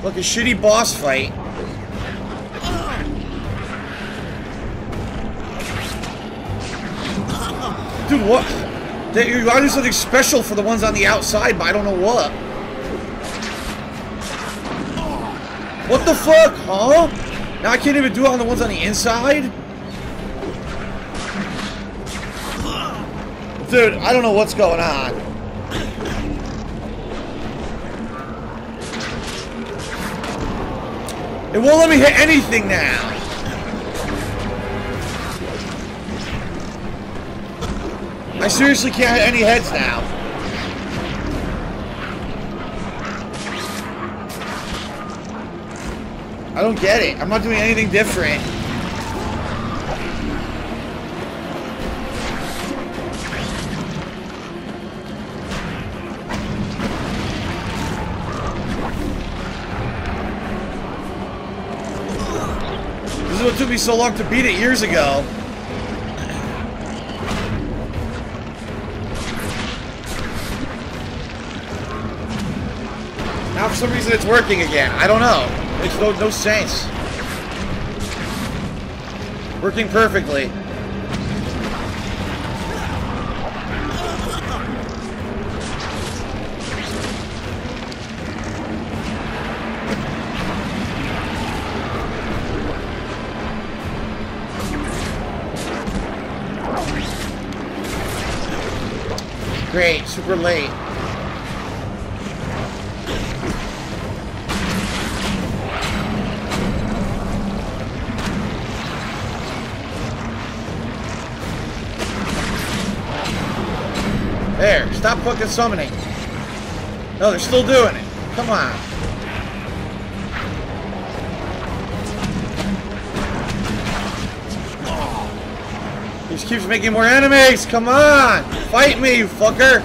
Look, a shitty boss fight. Dude, what? You gotta do something special for the ones on the outside, but I don't know what. What the fuck, huh? Now I can't even do it on the ones on the inside? Dude, I don't know what's going on. It won't let me hit anything now. I seriously can't hit any heads now. I don't get it. I'm not doing anything different. This is what took me so long to beat it years ago. Now for some reason it's working again. I don't know. Makes no sense. Working perfectly. Great, super late. There, stop fucking summoning. No, they're still doing it. Come on. He just keeps making more enemies. Come on. Fight me, you fucker.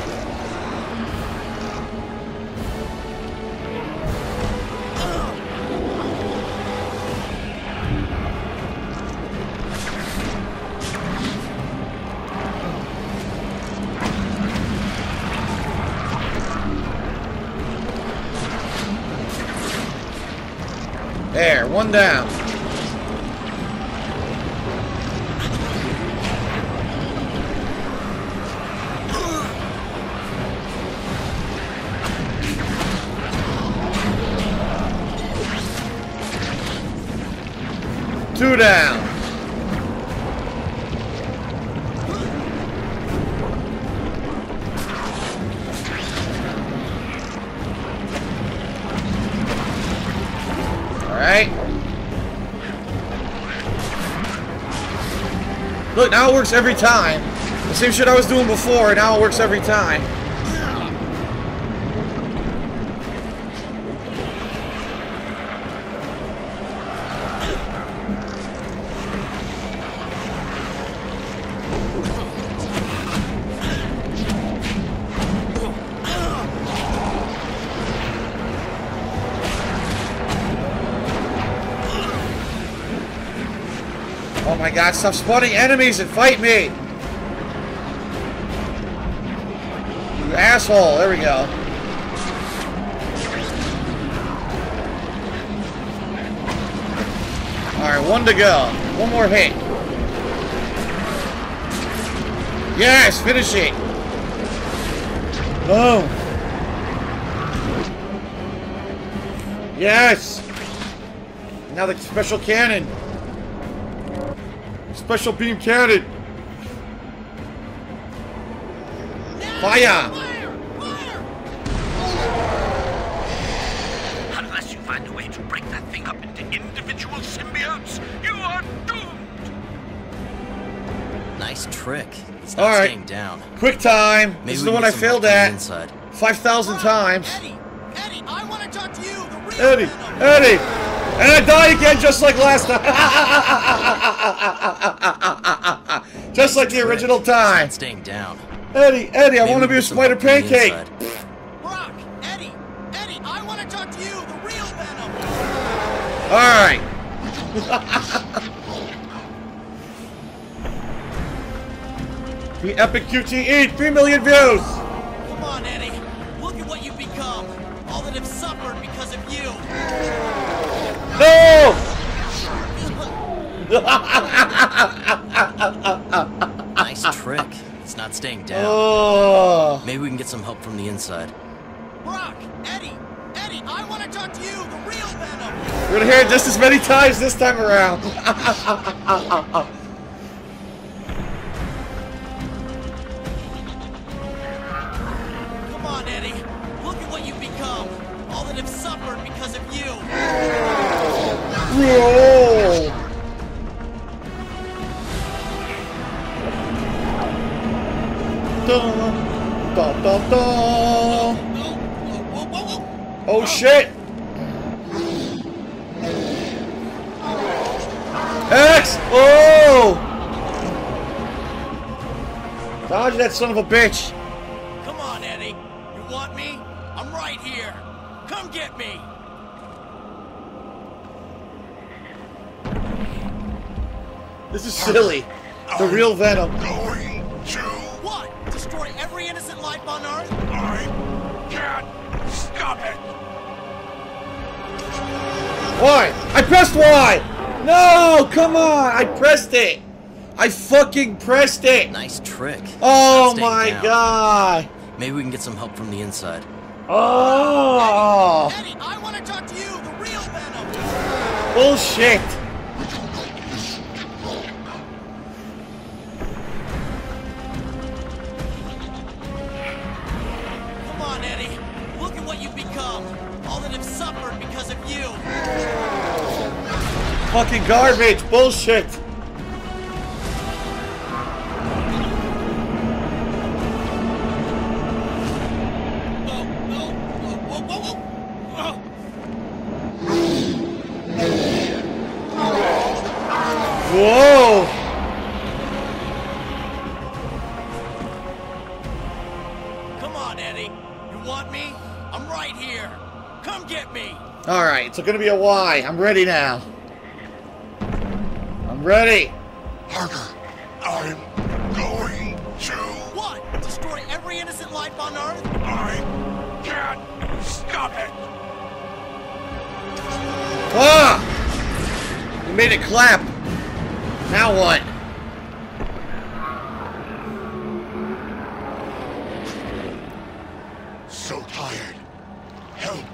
There, one down. Two down. Alright. Look, now it works every time. The same shit I was doing before, now it works every time. Oh my god, stop spawning enemies and fight me! You asshole, there we go. Alright, one to go. One more hit. Yes, finish it! Boom! Yes! Now the special cannon. Special beam cannon! Fire! Unless you find a way to break that thing up into individual symbiotes, you are doomed! Nice trick. It's not staying down. Quick time! This is the one I failed at 5,000 times. Eddie, I want to talk to you, the real Eddie! And I die again just like last time! Just like the original time! It's not staying down. Eddie, I want to be a spider pancake! Brock, Eddie, I want to talk to you, the real Venom! Alright! The epic QTE, 3 million views! Come on, Eddie, look at what you've become! All that have suffered because of you. No! Nice trick. It's not staying down. Oh. Maybe we can get some help from the inside. Brock, Eddie, I want to talk to you, the real Venom. We're gonna hear it just as many times this time around. Come on, Eddie. Look at what you've become. All that have suffered because of you. Whoa. Dun, dun, dun, dun. Oh shit! X! Oh! Dodge that son of a bitch! Come on, Eddie. You want me? I'm right here. Come get me. This is silly. The real Venom. Going to... What? Destroy every innocent life on Earth? I can't stop it. Why? I pressed Y! No! Come on! I pressed it! I fucking pressed it! Nice trick. Oh Not staying my down. god! Maybe we can get some help from the inside. Oh! Eddie, I want to talk to you, the real Venom. Bullshit! Come on, Eddie. Look at what you've become. All that have suffered because of you. Fucking garbage! Bullshit! Whoa! Come on, Eddie. You want me? I'm right here. Come get me. Alright, it's gonna be a Y. I'm ready now. I'm ready. Harder. I'm going to... What? Destroy every innocent life on Earth? I can't stop it. Ah! You made it clap. Now what? So tired. Help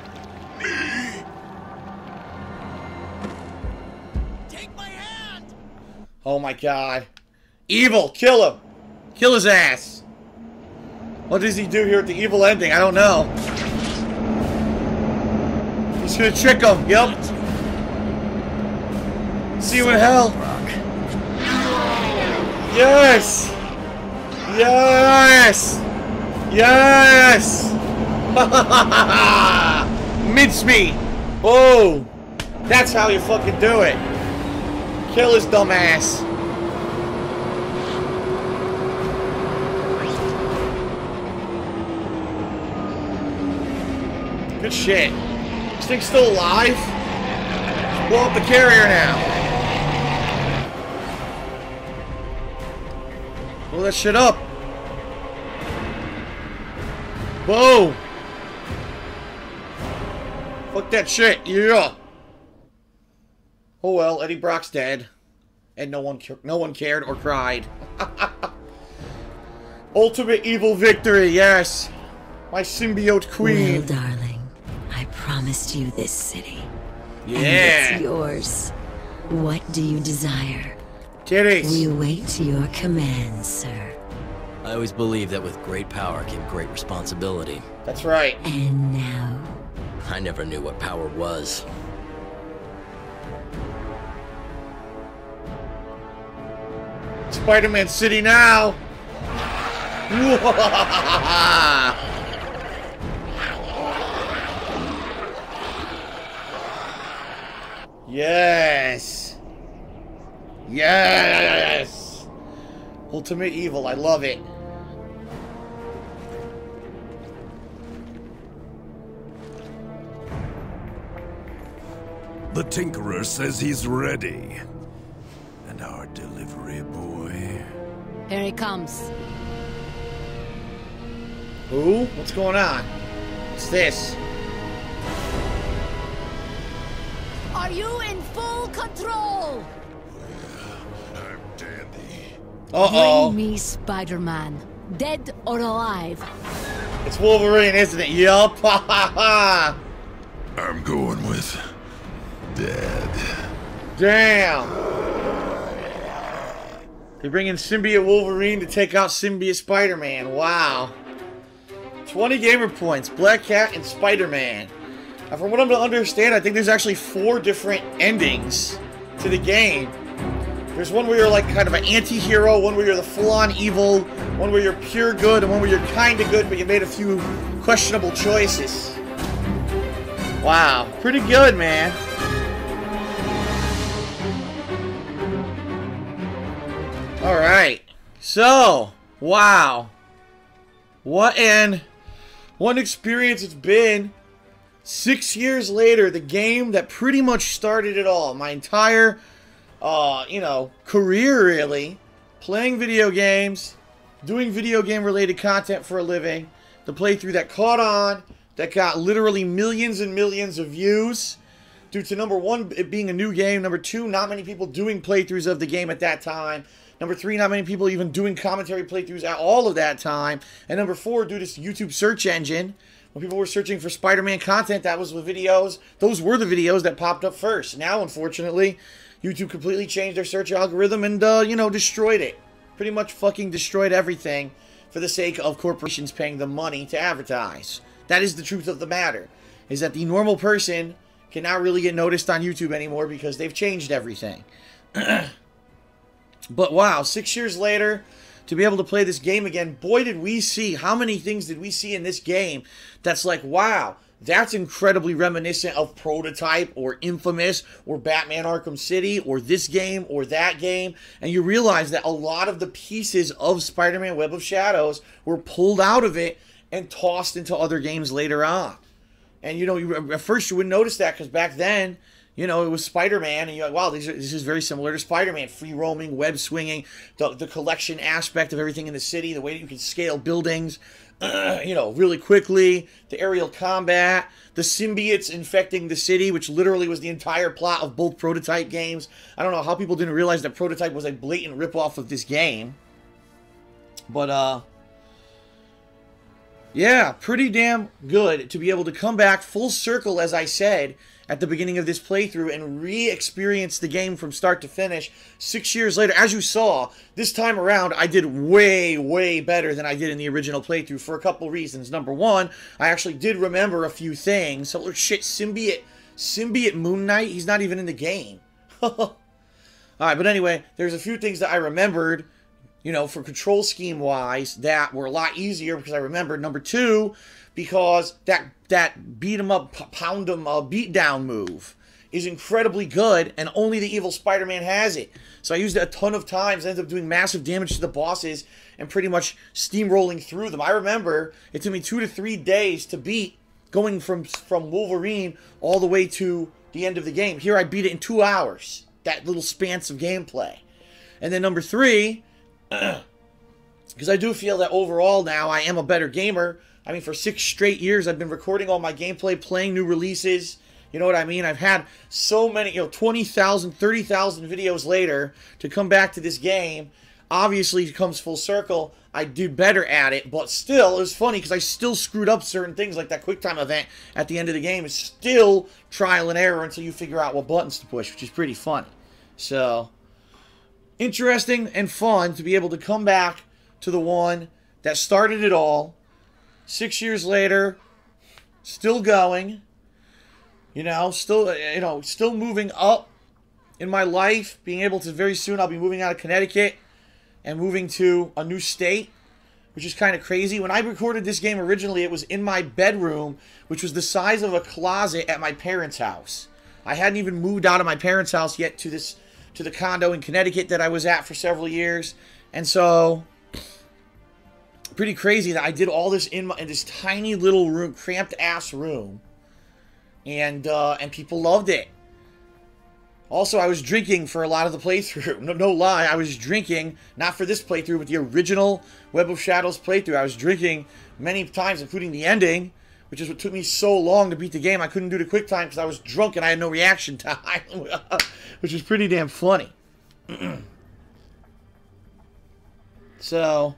me. Take my hand. Oh my god. Evil! Kill him! Kill his ass! What does he do here at the evil ending? I don't know. He's gonna trick him. Yep. See you in hell. Yes! Yes! Yes! Mincemeat! Oh! That's how you fucking do it. Kill his dumb ass. Good shit. This thing's still alive? Let's blow up the carrier now. Blow that shit up. Boom. Fuck that shit. Yeah. Oh well, Eddie Brock's dead. And no one cared or cried. Ultimate evil victory, yes. My symbiote queen. Well, darling, I promised you this city. Yeah. And it's yours. What do you desire? Titties. We await your commands, sir. I always believed that with great power came great responsibility. That's right. And now? I never knew what power was. Spider-Man City now. Yes. Yes. Ultimate evil. I love it. The Tinkerer says he's ready. And our delivery boy... Here he comes. Who? What's going on? What's this? Are you in full control? I'm dandy. Uh-oh. Bring me Spider-Man. Dead or alive. It's Wolverine, isn't it? Yup. Ha ha ha. I'm going with dead. Damn. They're bringing Symbiote Wolverine to take out Symbiote Spider-Man. Wow. 20 gamer points. Black Cat and Spider-Man. Now, from what I'm to understand, I think there's actually 4 different endings to the game. There's one where you're like kind of an anti-hero, one where you're the full-on evil, one where you're pure good, and one where you're kind of good, but you made a few questionable choices. Wow. Pretty good, man. Alright. So, wow. What an experience it's been. 6 years later, the game that pretty much started it all. My entire, career, really. Playing video games. Doing video game related content for a living. The playthrough that caught on. That got literally millions and millions of views. Due to, number 1, it being a new game. Number 2, not many people doing playthroughs of the game at that time. Number 3, not many people even doing commentary playthroughs at all of that time. And number 4, due to this YouTube search engine. When people were searching for Spider-Man content, that was the videos. Those were the videos that popped up first. Now, unfortunately, YouTube completely changed their search algorithm and, destroyed it. Pretty much fucking destroyed everything for the sake of corporations paying them money to advertise. That is the truth of the matter. Is that the normal person cannot really get noticed on YouTube anymore because they've changed everything. But wow, 6 years later, to be able to play this game again, boy did we see, how many things did we see in this game that's like, wow, that's incredibly reminiscent of Prototype or Infamous or Batman Arkham City or this game or that game. And you realize that a lot of the pieces of Spider-Man Web of Shadows were pulled out of it and tossed into other games later on. And, at first you wouldn't notice that because back then, it was Spider-Man, and you're like, wow, this is very similar to Spider-Man. Free roaming, web swinging, the collection aspect of everything in the city, the way that you can scale buildings, really quickly, the aerial combat, the symbiotes infecting the city, which literally was the entire plot of both Prototype games. I don't know how people didn't realize that Prototype was a blatant ripoff of this game. But, yeah, pretty damn good to be able to come back full circle, as I said, at the beginning of this playthrough and re-experience the game from start to finish 6 years later. As you saw, this time around, I did way, way better than I did in the original playthrough for a couple reasons. Number 1, I actually did remember a few things. So, shit, Symbiote Moon Knight, he's not even in the game. Alright, but anyway, there's a few things that I remembered, for control scheme-wise, that were a lot easier because I remembered. Number 2, because that beat-em-up, pound-em, beat-down move is incredibly good, and only the evil Spider-Man has it. So I used it a ton of times, ended up doing massive damage to the bosses, and pretty much steamrolling through them. I remember it took me 2 to 3 days to beat, going from Wolverine all the way to the end of the game. Here I beat it in 2 hours, that little span of gameplay. And then number 3, because I do feel that overall now I am a better gamer. I mean, for 6 straight years, I've been recording all my gameplay, playing new releases. You know what I mean? I've had so many, 20,000, 30,000 videos later to come back to this game. Obviously, it comes full circle. I do better at it, but still, it was funny because I still screwed up certain things like that QuickTime event at the end of the game. It's still trial and error until you figure out what buttons to push, which is pretty funny. So, interesting and fun to be able to come back to the one that started it all. 6 years later, still going, still moving up in my life, being able to very soon, I'll be moving out of Connecticut and moving to a new state, which is kind of crazy. When I recorded this game originally, it was in my bedroom, which was the size of a closet at my parents' house. I hadn't even moved out of my parents' house yet to the condo in Connecticut that I was at for several years, and so pretty crazy that I did all this in this tiny little room, cramped ass room, and people loved it. Also, I was drinking for a lot of the playthrough. No lie, I was drinking not for this playthrough, but the original Web of Shadows playthrough. I was drinking many times, including the ending, which is what took me so long to beat the game. I couldn't do the quick time because I was drunk and I had no reaction time, which was pretty damn funny. So,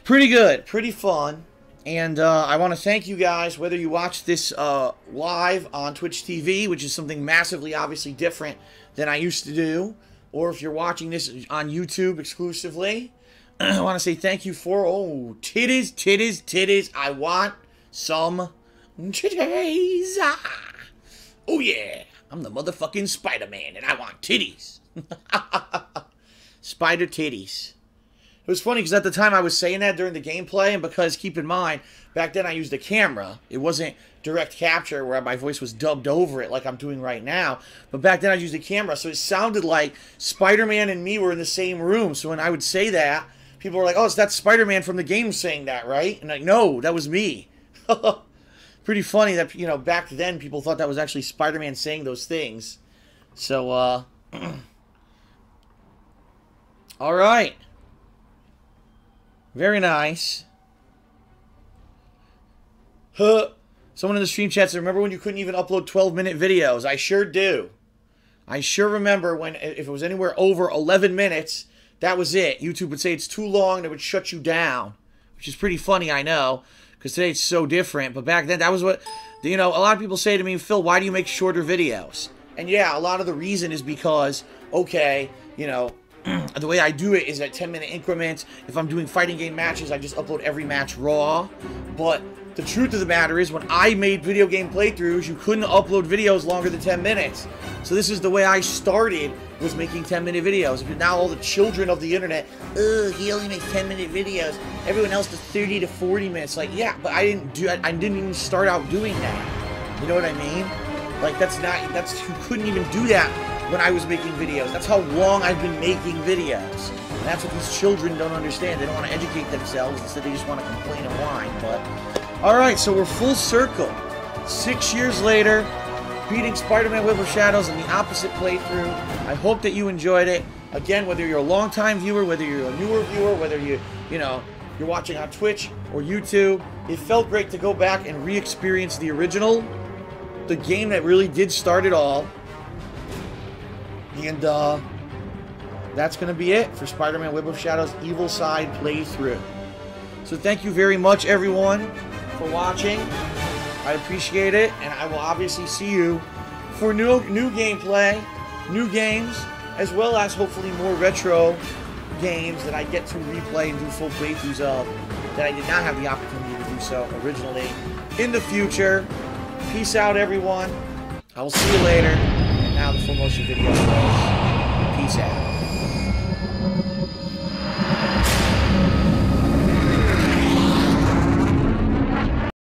pretty good, pretty fun. And I want to thank you guys, whether you watch this live on Twitch TV, which is something massively, obviously different than I used to do, or if you're watching this on YouTube exclusively. I want to say thank you for, oh, titties, titties, titties. I want some titties. Ah. Oh, yeah. I'm the motherfucking Spider-Man, and I want titties. Spider titties. It was funny because at the time I was saying that during the gameplay, and because, keep in mind, back then I used a camera. It wasn't direct capture where my voice was dubbed over it like I'm doing right now. But back then I used a camera, so it sounded like Spider-Man and me were in the same room. So when I would say that, people were like, oh, it's that Spider-Man from the game saying that, right? And like, no, that was me. Pretty funny that, you know, back then people thought that was actually Spider-Man saying those things. So, all right. Very nice. Someone in the stream chat said, remember when you couldn't even upload 12-minute videos? I sure do. I sure remember when, if it was anywhere over 11 minutes, that was it. YouTube would say it's too long, and it would shut you down. Which is pretty funny, I know, because today it's so different. But back then, that was what, you know, a lot of people say to me, Phil, why do you make shorter videos? And yeah, a lot of the reason is because, okay, you know, the way I do it is at 10-minute increments. If I'm doing fighting game matches, I just upload every match raw. But the truth of the matter is, when I made video game playthroughs, you couldn't upload videos longer than 10 minutes. So this is the way I started, was making 10-minute videos. But now all the children of the internet, ugh, he only makes 10-minute videos. Everyone else does 30 to 40 minutes. Like, yeah, but I didn't even start out doing that. You know what I mean? Like, you couldn't even do that when I was making videos. That's how long I've been making videos. And that's what these children don't understand. They don't want to educate themselves. Instead, they just want to complain and whine. But, alright, so we're full circle. 6 years later, beating Spider-Man Web of Shadows in the opposite playthrough. I hope that you enjoyed it. Again, whether you're a long-time viewer, whether you're a newer viewer, whether you're watching on Twitch or YouTube, it felt great to go back and re-experience the original, the game that really did start it all. And that's going to be it for Spider-Man Web of Shadows Evil Side playthrough. So thank you very much, everyone, for watching. I appreciate it, and I will obviously see you for new gameplay, new games, as well as hopefully more retro games that I get to replay and do full playthroughs of that I did not have the opportunity to do so originally in the future. Peace out, everyone. I will see you later. And now the full motion video goes.